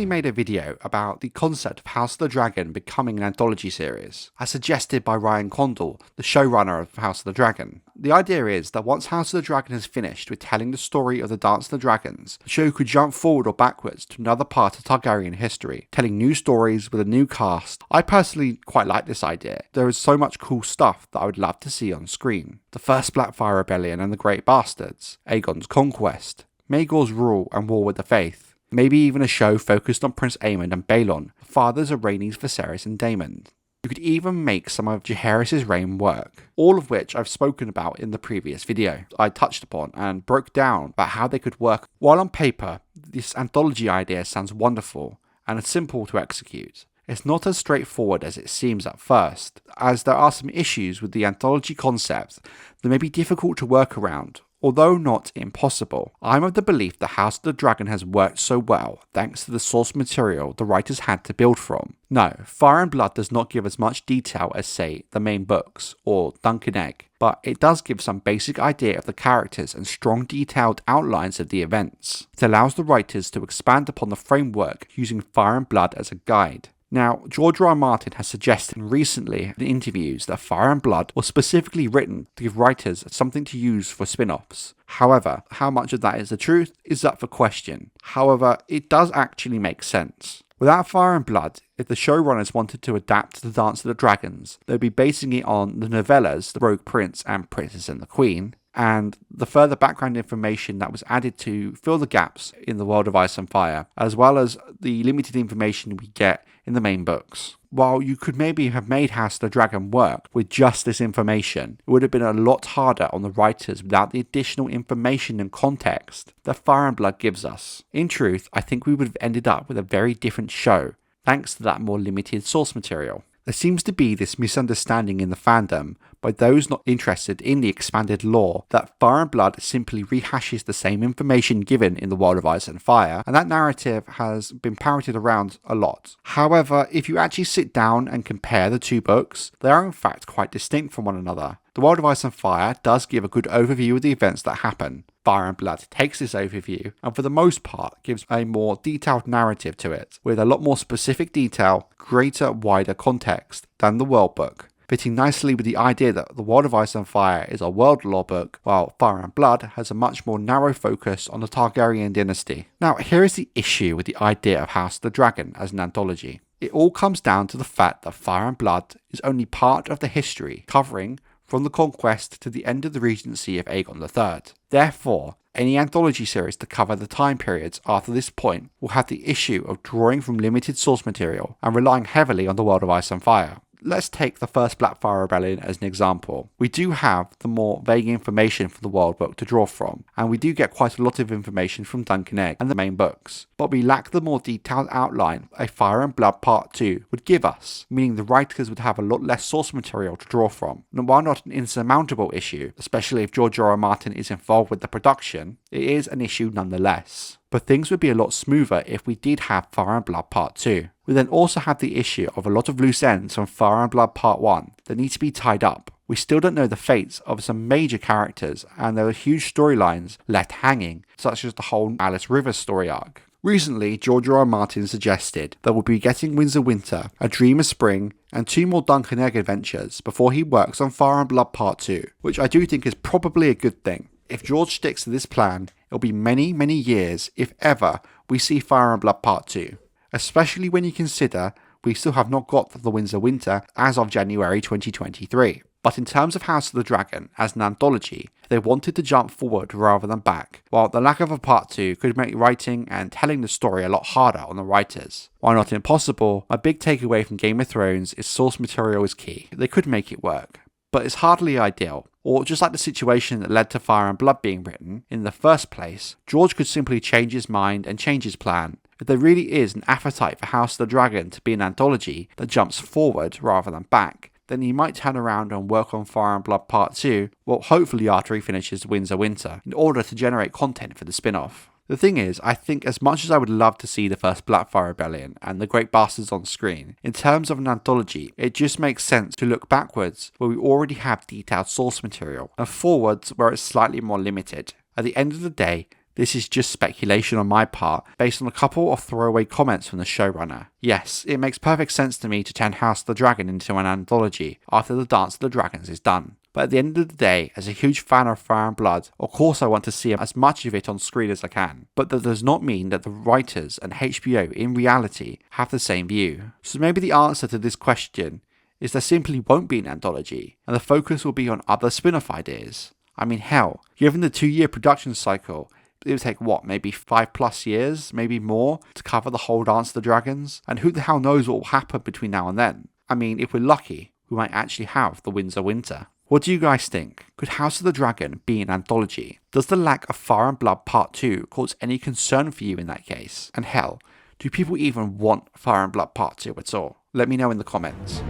made a video about the concept of House of the Dragon becoming an anthology series, as suggested by Ryan Condal, the showrunner of House of the Dragon. The idea is that once House of the Dragon has finished with telling the story of the Dance of the Dragons, the show could jump forward or backwards to another part of Targaryen history, telling new stories with a new cast. I personally quite like this idea. There is so much cool stuff that I would love to see on screen. The first Blackfyre Rebellion and the Great Bastards, Aegon's conquest, Maegor's rule and war with the Faith. Maybe even a show focused on Prince Aemon and Balon, fathers of Rhaenys, Viserys and Daemon. You could even make some of Jaehaerys' reign work, all of which I've spoken about in the previous video. I touched upon and broke down about how they could work. While on paper, this anthology idea sounds wonderful and simple to execute, it's not as straightforward as it seems at first, as there are some issues with the anthology concept that may be difficult to work around, although not impossible. I'm of the belief that House of the Dragon has worked so well thanks to the source material the writers had to build from. No, Fire and Blood does not give as much detail as, say, the main books or Dunk and Egg, but it does give some basic idea of the characters and strong detailed outlines of the events. It allows the writers to expand upon the framework using Fire and Blood as a guide. Now, George R. R. Martin has suggested recently in interviews that Fire and Blood was specifically written to give writers something to use for spin-offs. However, how much of that is the truth is up for question. However, it does actually make sense. Without Fire and Blood, if the showrunners wanted to adapt The Dance of the Dragons, they'd be basing it on the novellas The Rogue Prince and Princess and the Queen, and the further background information that was added to fill the gaps in the world of Ice and Fire, as well as the limited information we get in the main books. While you could maybe have made House of the Dragon work with just this information, it would have been a lot harder on the writers without the additional information and context that Fire and Blood gives us. In truth, I think we would have ended up with a very different show, thanks to that more limited source material. There seems to be this misunderstanding in the fandom by those not interested in the expanded lore that Fire and Blood simply rehashes the same information given in the world of Ice and Fire, and that narrative has been parroted around a lot. However, if you actually sit down and compare the two books, they are in fact quite distinct from one another. The world of Ice and Fire does give a good overview of the events that happen. Fire and Blood takes this overview and for the most part gives a more detailed narrative to it, with a lot more specific detail, greater, wider context than the world book, fitting nicely with the idea that the world of Ice and Fire is a world lore book, while Fire and Blood has a much more narrow focus on the Targaryen dynasty. Now, here is the issue with the idea of House of the Dragon as an anthology. It all comes down to the fact that Fire and Blood is only part of the history, covering from the conquest to the end of the regency of Aegon III. Therefore, any anthology series to cover the time periods after this point will have the issue of drawing from limited source material and relying heavily on the world of Ice and Fire. Let's take the first Blackfyre Rebellion as an example. We do have the more vague information from the world book to draw from, and we do get quite a lot of information from Dunk and Egg and the main books, but we lack the more detailed outline a Fire and Blood Part 2 would give us, meaning the writers would have a lot less source material to draw from. And while not an insurmountable issue, especially if George R. R. Martin is involved with the production, it is an issue nonetheless. But things would be a lot smoother if we did have Fire and Blood Part 2. We then also have the issue of a lot of loose ends from Fire and Blood Part 1 that need to be tied up. We still don't know the fates of some major characters, and there are huge storylines left hanging, such as the whole Alice Rivers story arc. Recently, George R. R. Martin suggested that we'll be getting Winds of Winter, A Dream of Spring, and 2 more Dunk and Egg adventures before he works on Fire and Blood Part 2, which I do think is probably a good thing. If George sticks to this plan, it'll be many, many years, if ever, we see Fire and Blood Part 2. Especially when you consider we still have not got the Winds of Winter as of January 2023. But in terms of House of the Dragon as an anthology, they wanted to jump forward rather than back, while the lack of a Part 2 could make writing and telling the story a lot harder on the writers. While not impossible, my big takeaway from Game of Thrones is source material is key. They could make it work, but it's hardly ideal. Or just like the situation that led to Fire and Blood being written in the first place, George could simply change his mind and change his plan. If there really is an appetite for House of the Dragon to be an anthology that jumps forward rather than back, then he might turn around and work on Fire and Blood Part 2, well, hopefully after he finishes Winds of Winter, in order to generate content for the spin-off. The thing is, I think as much as I would love to see the first Blackfyre Rebellion and the Great Bastards on screen, in terms of an anthology, it just makes sense to look backwards where we already have detailed source material, and forwards where it's slightly more limited. At the end of the day, This is just speculation on my part, based on a couple of throwaway comments from the showrunner. Yes, it makes perfect sense to me to turn House of the Dragon into an anthology after the Dance of the Dragons is done. But at the end of the day, as a huge fan of Fire and Blood, of course I want to see as much of it on screen as I can. But that does not mean that the writers and HBO in reality have the same view. So maybe the answer to this question is there simply won't be an anthology, and the focus will be on other spin-off ideas. I mean, hell, given the 2-year production cycle, it would take maybe 5+ years, maybe more, to cover the whole Dance of the Dragons? And who the hell knows what will happen between now and then? I mean, if we're lucky, we might actually have the Winds of Winter. What do you guys think? Could House of the Dragon be an anthology? Does the lack of Fire and Blood Part 2 cause any concern for you in that case? And hell, do people even want Fire and Blood Part 2 at all? Let me know in the comments.